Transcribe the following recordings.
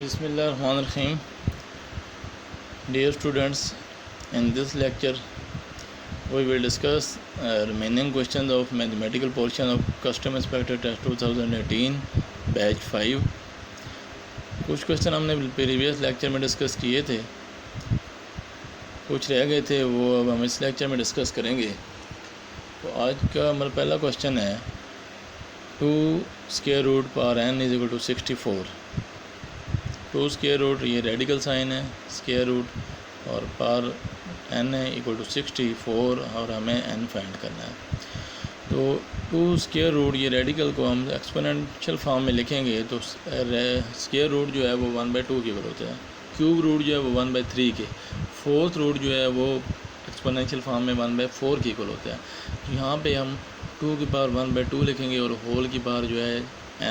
Bismillahirrahmanirrahim. Dear students, in this lecture we will discuss remaining questions of mathematical portion of Custom Inspector Test 2018 Batch 5. कुछ question हमने previous lecture में discuss किए थे, कुछ रह गए थे, वो अब हम इस लेक्चर में डिस्कस करेंगे। तो आज का हमारा पहला क्वेश्चन है 2 square root power n is equal to 64। 2 square root ये रेडिकल साइन है, स्क्वायर रूट और पावर n है इक्वल टू 64 और हमें n फाइंड करना है। तो 2 स्क्वायर रूट ये रेडिकल को हम एक्सपोनेंशियल फॉर्म में लिखेंगे तो स्क्वायर रूट जो है वो 1/2 के इक्वल होता है, क्यूब रूट जो है वो 1/3 के, फोर्थ रूट जो है वो एक्सपोनेंशियल फॉर्म में 1/4 के इक्वल होता है। तो यहाँ पे हम 2 की पावर 1/2 लिखेंगे और होल की पावर जो है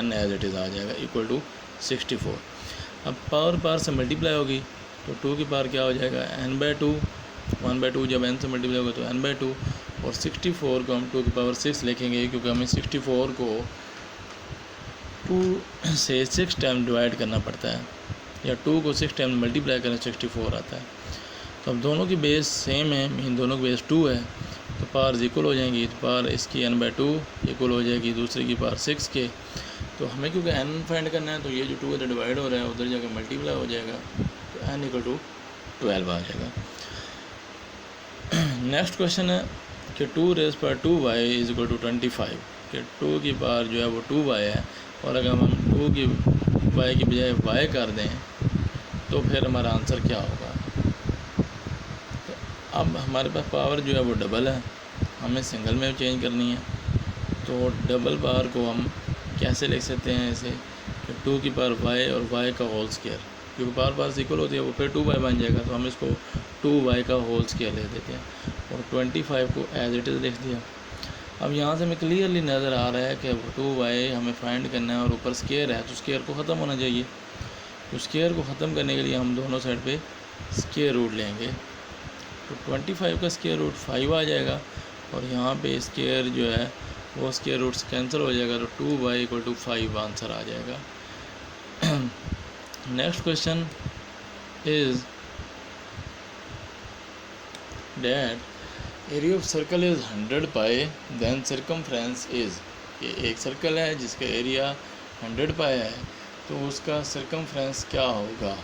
n एज इट इज़ आ जाएगा इक्वल टू 64। अब पावर से मल्टीप्लाई होगी तो 2 की पावर क्या हो जाएगा n/2, 1/2 जब n से मल्टीप्लाई होगा तो n/2 और 64 को हम 2 की पावर 6 लिखेंगे क्योंकि हमें 64 को 2 से 6 टाइम डिवाइड करना पड़ता है, या 2 को 6 टाइम मल्टीप्लाई करना 64 आता है। तो अब दोनों की बेस सेम है, मीन दोनों की बेस 2 है, तो पावर इक्वल हो जाएंगी। तो पावर इसकी n/2 इक्वल हो जाएगी दूसरे की पावर 6 के। तो हमें क्योंकि n फाइंड करना है तो ये जो 2 इधर डिवाइड हो रहा है उधर जाकर मल्टीप्लाई हो जाएगा, तो n इक्वल टू 12 आ जाएगा। नेक्स्ट क्वेश्चन है कि 2 raise power 2y is equal to 25, कि 2 की पावर जो है वो 2y है, और अगर हम 2 की y की बजाय y कर दें तो फिर हमारा आंसर क्या होगा। तो अब हमारे पास पावर जो है वो डबल है, हमें सिंगल में चेंज करनी है। तो डबल पावर को हम कैसे लिख सकते हैं ऐसे कि 2 की पावर y और y का होल स्क्वायर, क्योंकि पावर इक्वल होती है वो फिर 2y बन जाएगा, तो हम इसको 2y का होल स्क्वायर ले देते हैं और 25 को एज इट इज़ लिख दिया। अब यहाँ से हमें क्लियरली नज़र आ रहा है कि 2y हमें फाइंड करना है और ऊपर स्क्वायर है तो स्क्वायर को ख़त्म होना चाहिए। तो स्क्वायर को ख़त्म करने के लिए हम दोनों साइड पे स्क्वायर रूट लेंगे, तो 25 का स्क्वायर रूट 5 आ जाएगा और यहाँ पे स्क्वायर जो है वो स्क्वायर रूट से कैंसिल हो जाएगा, तो 2y इक्वल टू 5 आंसर आ जाएगा। Next question is that area of circle is 100 pi, then circumference is, ये एक सर्कल है जिसका एरिया 100 पाई है तो उसका सर्कमफ्रेंस क्या होगा।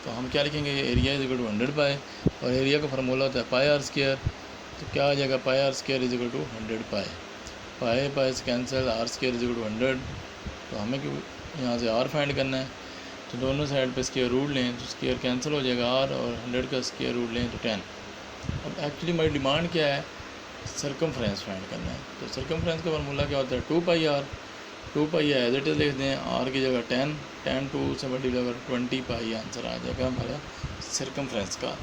तो हम क्या लिखेंगे, एरिया इज इक्वल टू 100 पाई और एरिया का फार्मूला होता है पाई आर स्क्वायर, तो क्या आ जाएगा pi R square is equal to 100 pi, pi से cancel, R square is equal to 100। तो हमें क्यों यहाँ से आर फाइंड करना है, तो दोनों साइड पे स्क्वायर रूट लें तो स्क्वायर कैंसिल हो जाएगा आर, और 100 का स्क्वायर रूट लें तो 10। अब एक्चुअली हमारी डिमांड क्या है, सर्कमफ्रेंस फाइंड करना है। तो सर्कमफ्रेंस का फार्मूला क्या होता है 2 pi R, 2 pi as it is लिख दें, आर की जगह 10 2 से मल्टीप्लाई कर 20 पाई आंसर आ जाएगा हमारा सर्कमफ्रेंस का।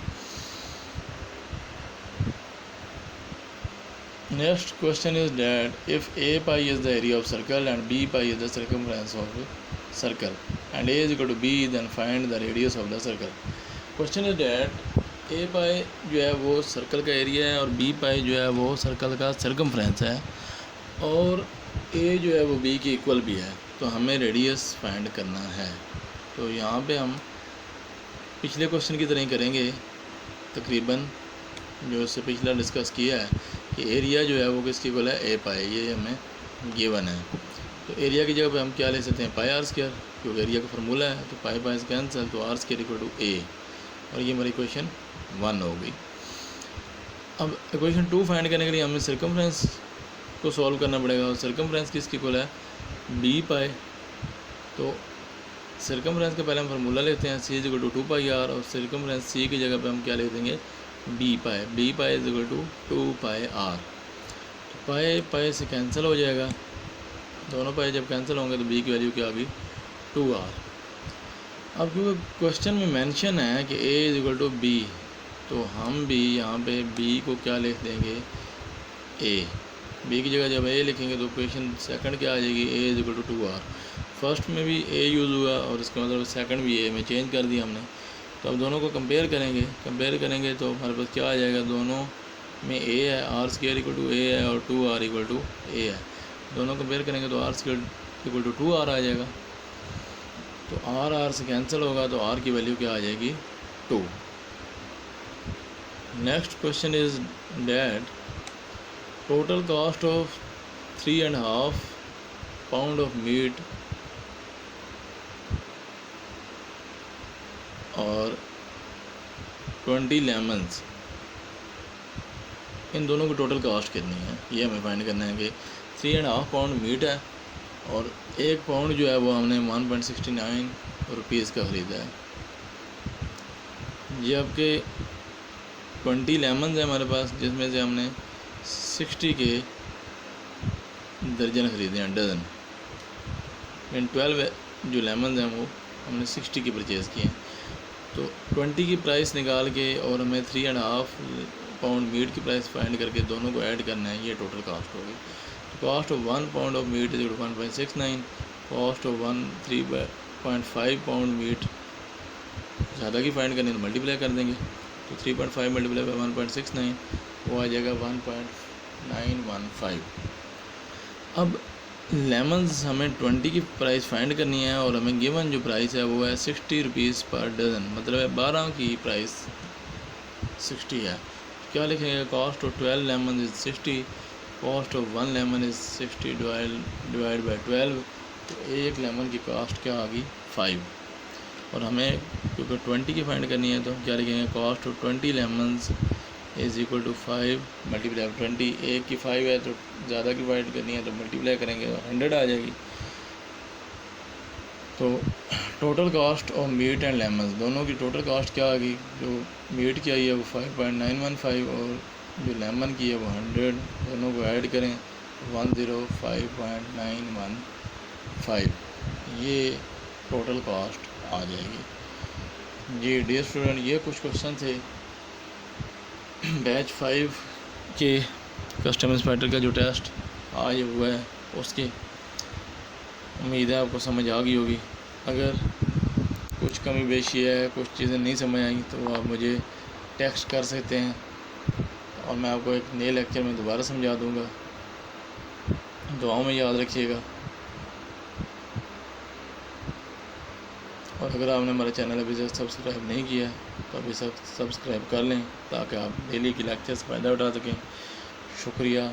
Next question is that if a pi is the area of circle and b pi is the circumference of the circle and a is equal to b, then find the radius of the circle. Question is that a pi जो है वो circle का area है और b pi जो है वो circle का सर्कमफ्रेंस है और a जो है वो b के इक्वल भी है, तो हमें रेडियस फाइंड करना है। तो यहाँ पे हम पिछले क्वेश्चन की तरह ही करेंगे तकरीबन, जो इससे पिछला डिस्कस किया है कि एरिया जो है वो किसकी इक्वल है ए पाई, ये हमें गिवन है। तो एरिया की जगह पे हम क्या ले सकते हैं पाई आर स्क्वायर, क्योंकि एरिया का फार्मूला है, तो पाई से कैंसिल, तो आर स्क्वायर इक्वल टू ए, और ये हमारी इक्वेशन 1 हो गई। अब इक्वेशन 2 फाइंड करने के लिए हमें सर्कमफ्रेंस को सॉल्व करना पड़ेगा, और सर्कमफ्रेंस किसकी इक्वल है बी पाई। तो सर्कमफ्रेंस का पहले हम फार्मूला लेते हैं, C is equal to 2 pi R, और सर्कमफ्रेंस सी की जगह पे हम क्या लिख देंगे B pi is equal to 2 pi R. तो पाई से कैंसिल हो जाएगा, दोनों पाई जब कैंसिल होंगे तो बी की वैल्यू क्या आ गई 2r। अब क्योंकि क्वेश्चन में मेंशन है कि a is equal to B, तो हम भी यहाँ पे b को क्या लिख देंगे a, b की जगह जब a लिखेंगे तो इक्वेशन सेकंड क्या आ जाएगी a is equal to 2r। First में भी a यूज़ हुआ और इसका मतलब सेकंड भी a में चेंज कर दिया हमने। तो अब दोनों को कंपेयर करेंगे तो हमारे पास क्या आ जाएगा, दोनों में a है, R square equal to a है और 2r इक्वल टू a है। दोनों कंपेयर करेंगे तो R square equal to 2r आ जाएगा। तो आर से कैंसिल होगा, तो आर की वैल्यू क्या आ जाएगी 2। Next question is that total cost of 3.5 pound of meet और 20 लेमन्स, इन दोनों की टोटल कॉस्ट कितनी है ये हमें फाइंड करना है। कि 3.5 पाउंड मीट है और 1 पाउंड जो है वो हमने 1.69 रुपीज़ का ख़रीदा है। जबकि 20 लेमन्स है हमारे पास, जिसमें से हमने 60 के दर्जन ख़रीदे हैं, डज़न। इन 12 जो लेमन्स हैं वो हमने 60 की परचेज़ किए हैं। तो 20 की प्राइस निकाल के और हमें 3.5 पाउंड मीट की प्राइस फाइंड करके दोनों को ऐड करना है, ये टोटल कॉस्ट होगी। Cost of 1 pound of meat is 1.69, cost of 3.5 pound meat ज़्यादा की फाइंड करनी है तो मल्टीप्लाई कर देंगे। तो 3.5 मल्टीप्लाई बाई 1.69 वो आ जाएगा 1.915। अब लेमन्स हमें 20 की प्राइस फाइंड करनी है और हमें गिवन जो प्राइस है वो है 60 रुपीज़ पर डज़न, मतलब है 12 की प्राइस 60 है। क्या लिखेंगे? Cost of 12 lemon is 60, cost of 1 lemon is 60 divide by 12, तो एक लेमन की कॉस्ट क्या आ गई 5। और हमें क्योंकि 20 की फाइंड करनी है तो क्या लिखेंगे? Cost of 20 lemons is equal to 5 multiply 20, एक की 5 है तो ज़्यादा की फाइंड करनी है तो मल्टीप्लाई करेंगे 100 आ जाएगी। तो total cost of meat and lemons, दोनों की टोटल कॉस्ट क्या आ गई? जो मीट की आई है वो 5.915 और जो लेमन की है वो 100, दोनों को ऐड करें 105.915, ये टोटल कॉस्ट आ जाएगी। जी डियर स्टूडेंट, ये कुछ क्वेश्चन थे बैच 5 के कस्टम इंस्पेक्टर का जो टेस्ट आज हुआ है उसकी। उम्मीद है आपको समझ आ गई होगी। अगर कुछ कमी बेशी है, कुछ चीज़ें नहीं समझ आई तो आप मुझे टेक्स्ट कर सकते हैं और मैं आपको एक नए लेक्चर में दोबारा समझा दूंगा। दुआओं में याद रखिएगा और अगर आपने हमारा चैनल अभी तक सब्सक्राइब नहीं किया है तो अभी सब्सक्राइब कर लें ताकि आप डेली की लेक्चर्स फ़ायदा उठा सकें। शुक्रिया।